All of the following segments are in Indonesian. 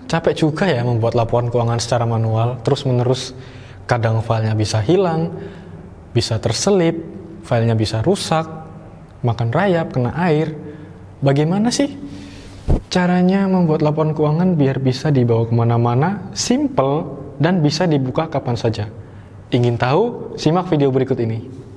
Capek juga ya membuat laporan keuangan secara manual, terus-menerus. Kadang filenya bisa hilang, bisa terselip, filenya bisa rusak, makan rayap, kena air. Bagaimana sih caranya membuat laporan keuangan biar bisa dibawa kemana-mana, simple, dan bisa dibuka kapan saja? Ingin tahu? Simak video berikut ini.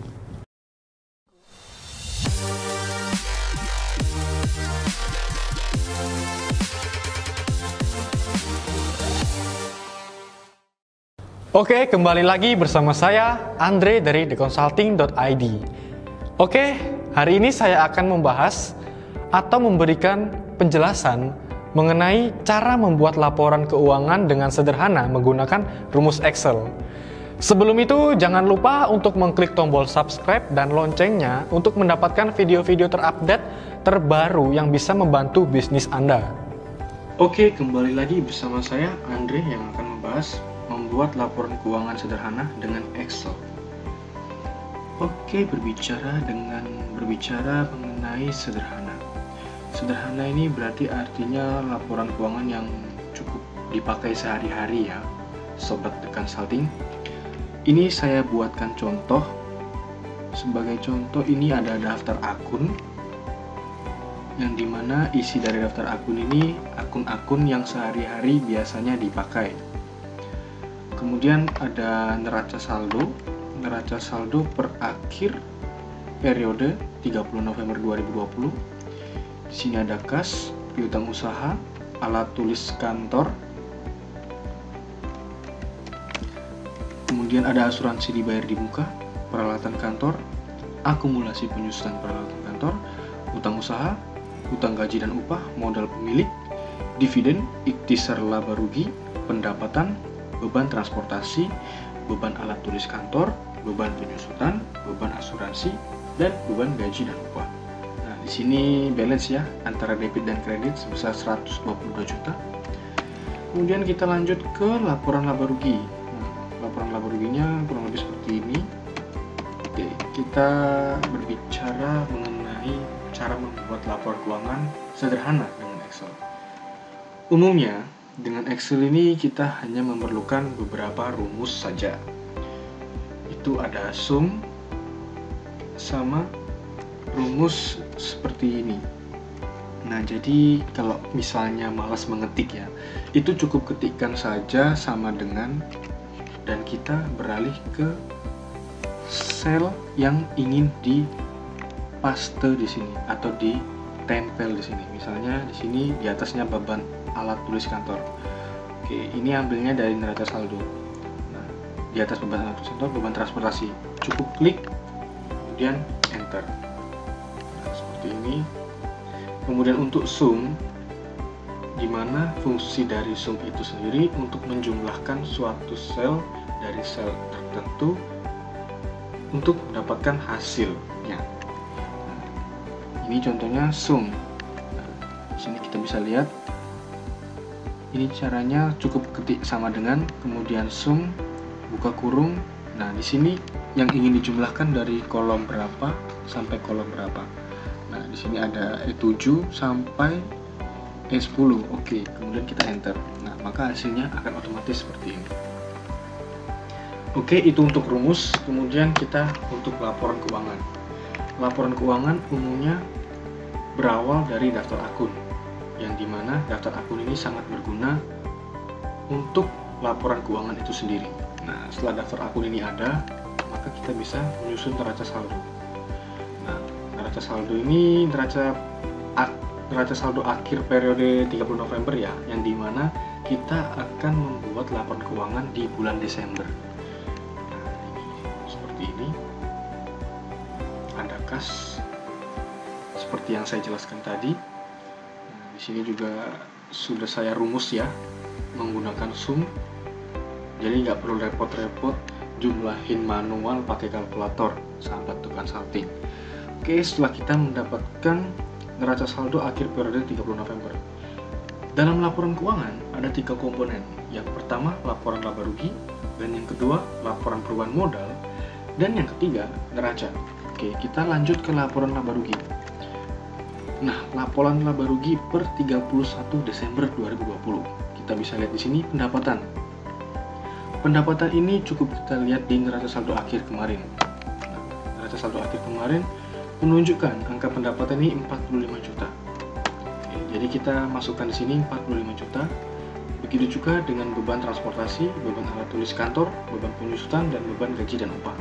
Oke, kembali lagi bersama saya, Andre dari theconsulting.id. Oke, hari ini saya akan membahas atau memberikan penjelasan mengenai cara membuat laporan keuangan dengan sederhana menggunakan rumus Excel. Sebelum itu, jangan lupa untuk mengklik tombol subscribe dan loncengnya untuk mendapatkan video-video terupdate terbaru yang bisa membantu bisnis Anda. Oke, kembali lagi bersama saya, Andre, yang akan membahas membuat laporan keuangan sederhana dengan Excel. Oke, berbicara mengenai sederhana. Sederhana ini berarti artinya laporan keuangan yang cukup dipakai sehari-hari ya, sobat The Consulting. Ini saya buatkan contoh. Sebagai contoh, ini ada daftar akun, yang dimana isi dari daftar akun ini akun-akun yang sehari-hari biasanya dipakai. Kemudian ada neraca saldo per akhir periode 30 November 2020. Di sini ada kas, piutang usaha, alat tulis kantor. Kemudian ada asuransi dibayar di muka, peralatan kantor, akumulasi penyusutan peralatan kantor, utang usaha, utang gaji dan upah, modal pemilik, dividen, ikhtisar laba rugi, pendapatan, beban transportasi, beban alat tulis kantor, beban penyusutan, beban asuransi, dan beban gaji dan upah. Nah, di sini balance ya antara debit dan kredit sebesar 122 juta. Kemudian kita lanjut ke laporan laba rugi. Nah, laporan laba ruginya kurang lebih seperti ini. Oke, kita berbicara mengenai cara membuat laporan keuangan sederhana dengan Excel. Umumnya dengan Excel ini kita hanya memerlukan beberapa rumus saja. Itu ada sum sama rumus seperti ini. Nah, jadi kalau misalnya malas mengetik ya, itu cukup ketikkan saja sama dengan, dan kita beralih ke sel yang ingin dipaste di sini atau ditempel di sini. Misalnya di sini di atasnya beban alat tulis kantor. Oke, ini ambilnya dari neraca saldo. Nah, di atas beban alat tulis kantor, beban transportasi. Cukup klik, kemudian enter. Nah, seperti ini. Kemudian untuk sum, di mana fungsi dari sum itu sendiri untuk menjumlahkan suatu sel dari sel tertentu untuk mendapatkan hasilnya. Nah, ini contohnya sum. Nah, di sini kita bisa lihat. Ini caranya cukup ketik sama dengan, kemudian sum, buka kurung. Nah, di sini yang ingin dijumlahkan dari kolom berapa sampai kolom berapa. Nah, di sini ada E7 sampai E10. Oke, kemudian kita enter. Nah, maka hasilnya akan otomatis seperti ini. Oke, itu untuk rumus. Kemudian kita untuk laporan keuangan. Laporan keuangan umumnya berawal dari daftar akun, yang dimana daftar akun ini sangat berguna untuk laporan keuangan itu sendiri. Nah, setelah daftar akun ini ada, maka kita bisa menyusun neraca saldo. Nah, neraca saldo ini neraca saldo akhir periode 30 November ya, yang dimana kita akan membuat laporan keuangan di bulan Desember. Nah, seperti ini. Ada kas seperti yang saya jelaskan tadi. Di sini juga sudah saya rumus ya menggunakan sum, jadi nggak perlu repot-repot jumlahin manual pakai kalkulator, sahabat The Consulting. Oke, setelah kita mendapatkan neraca saldo akhir periode 30 November, dalam laporan keuangan ada 3 komponen. Yang pertama laporan laba rugi, dan yang kedua laporan perubahan modal, dan yang ketiga neraca. Oke, kita lanjut ke laporan laba rugi. Nah, laporan laba rugi per 31 Desember 2020. Kita bisa lihat di sini pendapatan. Pendapatan ini cukup kita lihat di neraca saldo akhir kemarin. Nah, neraca saldo akhir kemarin menunjukkan angka pendapatan ini 45 juta. Oke, jadi kita masukkan di sini 45 juta. Begitu juga dengan beban transportasi, beban alat tulis kantor, beban penyusutan, dan beban gaji dan upah.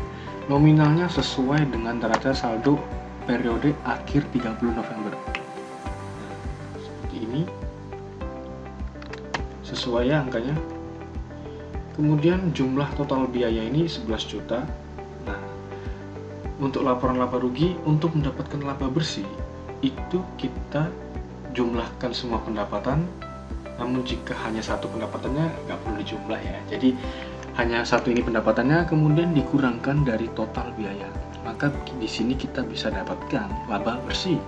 Nominalnya sesuai dengan neraca saldo periode akhir 30 November. Nah, seperti ini. Sesuai ya angkanya. Kemudian jumlah total biaya ini 11 juta. Nah, untuk laporan laba rugi, untuk mendapatkan laba bersih, itu kita jumlahkan semua pendapatan. Namun jika hanya satu pendapatannya, nggak perlu dijumlah ya. Jadi hanya satu ini pendapatannya, kemudian dikurangkan dari total biaya. Maka di sini kita bisa dapatkan laba bersih.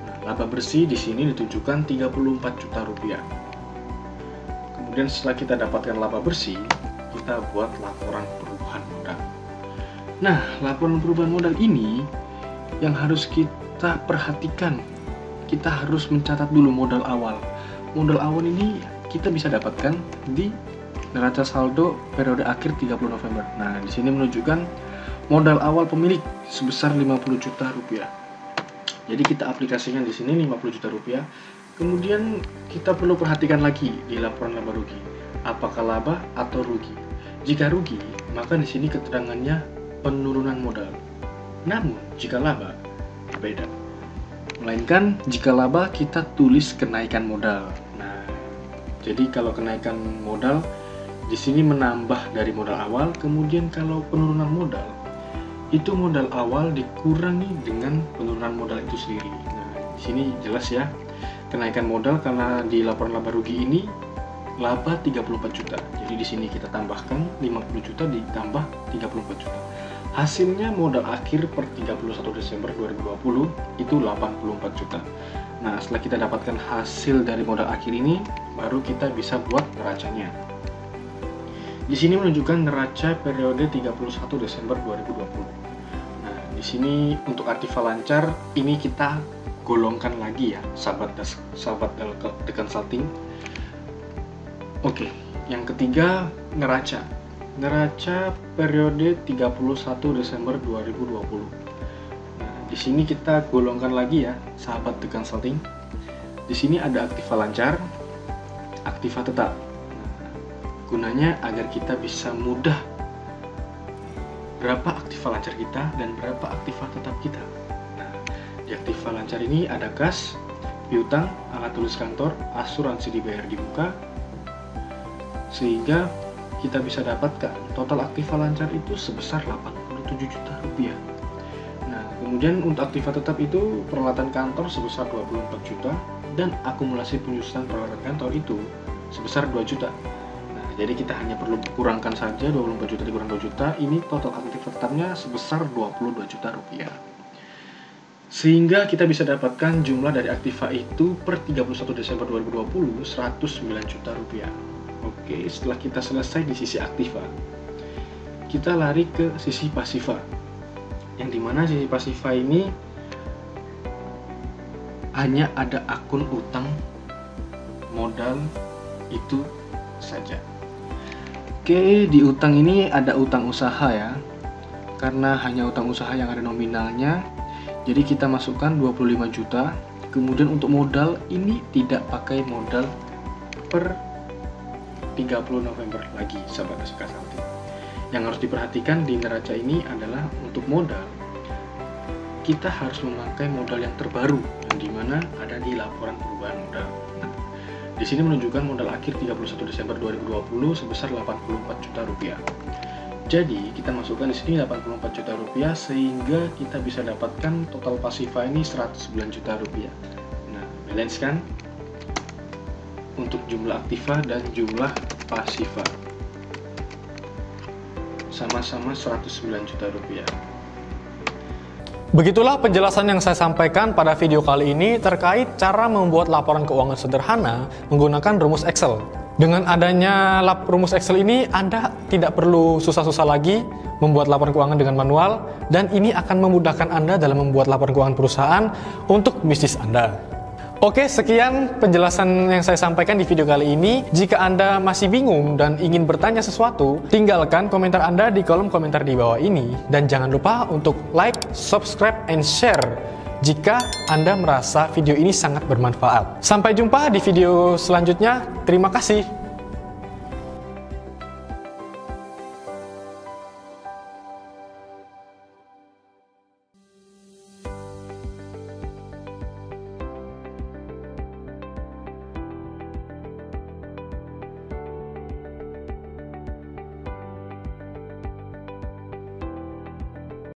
Nah, laba bersih di sini ditunjukkan 34 juta rupiah. Kemudian setelah kita dapatkan laba bersih, kita buat laporan perubahan modal. Nah, laporan perubahan modal ini yang harus kita perhatikan. Kita harus mencatat dulu modal awal. Modal awal ini kita bisa dapatkan di neraca saldo periode akhir 30 November. Nah, di sini menunjukkan modal awal pemilik sebesar 50 juta rupiah. Jadi kita aplikasikan di sini 50 juta rupiah. Kemudian kita perlu perhatikan lagi di laporan laba rugi, apakah laba atau rugi. Jika rugi, maka di sini keterangannya penurunan modal. Namun jika laba, beda. Melainkan jika laba kita tulis kenaikan modal. Nah, jadi kalau kenaikan modal di sini menambah dari modal awal, kemudian kalau penurunan modal itu modal awal dikurangi dengan penurunan modal itu sendiri. Nah, di sini jelas ya. Kenaikan modal karena di laporan laba rugi ini laba 34 juta. Jadi di sini kita tambahkan 50 juta ditambah 34 juta. Hasilnya modal akhir per 31 Desember 2020 itu 84 juta. Nah, setelah kita dapatkan hasil dari modal akhir ini, baru kita bisa buat neracanya. Di sini menunjukkan neraca periode 31 Desember 2020. Nah, di sini untuk aktiva lancar ini kita golongkan lagi ya, sahabat The Consulting. Oke, yang ketiga neraca. Neraca periode 31 Desember 2020. Nah, di sini kita golongkan lagi ya, sahabat The Consulting. Di sini ada aktiva lancar, aktiva tetap. Nah, gunanya agar kita bisa mudah berapa aktiva lancar kita dan berapa aktiva tetap kita. Nah, di aktiva lancar ini ada kas, piutang, alat tulis kantor, asuransi dibayar di muka, sehingga kita bisa dapatkan total aktiva lancar itu sebesar 87 juta rupiah. Nah, kemudian untuk aktiva tetap itu peralatan kantor sebesar 24 juta dan akumulasi penyusutan peralatan kantor itu sebesar 2 juta. Nah, jadi kita hanya perlu kurangkan saja 24 juta dikurang 2 juta, ini total aktiva tetapnya sebesar 22 juta rupiah. Sehingga kita bisa dapatkan jumlah dari aktiva itu per 31 Desember 2020 109 juta rupiah. Oke, setelah kita selesai di sisi aktiva, kita lari ke sisi pasiva. Yang dimana sisi pasiva ini hanya ada akun utang modal itu saja. Oke, di utang ini ada utang usaha ya. Karena hanya utang usaha yang ada nominalnya, jadi kita masukkan 25 juta. Kemudian untuk modal ini tidak pakai modal per 30 November lagi, sahabat Consulting. Yang harus diperhatikan di neraca ini adalah untuk modal, kita harus memakai modal yang terbaru, yang dimana ada di laporan perubahan modal. Nah, di sini menunjukkan modal akhir 31 Desember 2020 sebesar 84 juta rupiah. Jadi kita masukkan di sini 84 juta rupiah sehingga kita bisa dapatkan total pasiva ini 109 juta rupiah. Nah, balance kan? Untuk jumlah aktiva dan jumlah pasiva sama-sama 109 juta rupiah. Begitulah penjelasan yang saya sampaikan pada video kali ini terkait cara membuat laporan keuangan sederhana menggunakan rumus Excel. Dengan adanya rumus Excel ini, Anda tidak perlu susah-susah lagi membuat laporan keuangan dengan manual, dan ini akan memudahkan Anda dalam membuat laporan keuangan perusahaan untuk bisnis Anda. Oke, sekian penjelasan yang saya sampaikan di video kali ini. Jika Anda masih bingung dan ingin bertanya sesuatu, tinggalkan komentar Anda di kolom komentar di bawah ini. Dan jangan lupa untuk like, subscribe, and share jika Anda merasa video ini sangat bermanfaat. Sampai jumpa di video selanjutnya. Terima kasih.